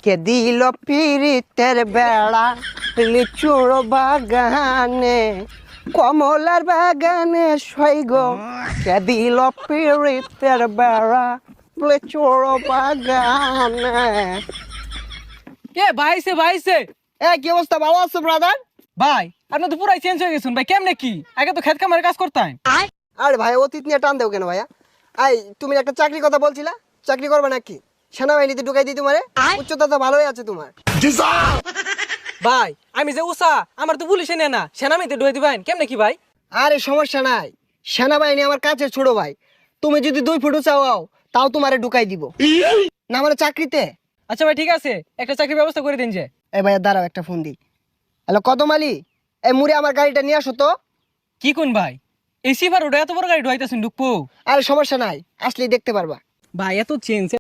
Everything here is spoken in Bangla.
কে দিল পিরিতের বেড়া লিচুর বাগানে কমলার বাগানে সৈগ কে দিল পিরিতের বেড়া লিচুর বাগানে। কে ভাইছে ভাইছে কি অবস্থা, ভালো আছো ব্রাদার? ভাই আপনি তো পুরাই চেঞ্জ হয়ে গেছেন ভাই, কেমনে কি? আগে তো খেত খামারের কাজ করতেন। আরে ভাই অতীত নিয়ে টান দেও কেন ভাইয়া? তুমি একটা চাকরির কথা বলছিলা, চাকরি করবে নাকি? সেনাবাহিনীতে ঢুকাই দিই তোমারে, উচ্চতা তো ভালোই আছে তোমার। ভাই আমি যে উষা, আমার তো পুলিশে নেয় না, সেনামিতে ঢুয়ে দিবেন কেমনে কি ভাই? আরে সমস্যা নাই, সেনাবাহিনী আমার কাছে ছোট ভাই। তুমি যদি 2 ফুট চাও তাও তোমারে ঢুকাই দিব না মানে চাকরিতে। আচ্ছা ভাই ঠিক আছে, একটা চাকরির ব্যবস্থা করে দিন যে। এই ভাইয়া দাঁড়াও, একটা ফোন দিই। হ্যালো কদম আলী, এই মুড়ে আমার গাড়িটা নিয়ে আসো তো। কি কোন ভাই, এই সিফার ওটা এত বড় গাড়ি ঢুয়াইতেছেন ঢুকবো? আরে সমস্যা নাই, আসলেই দেখতে পারবা। ভাই এত চেঞ্জ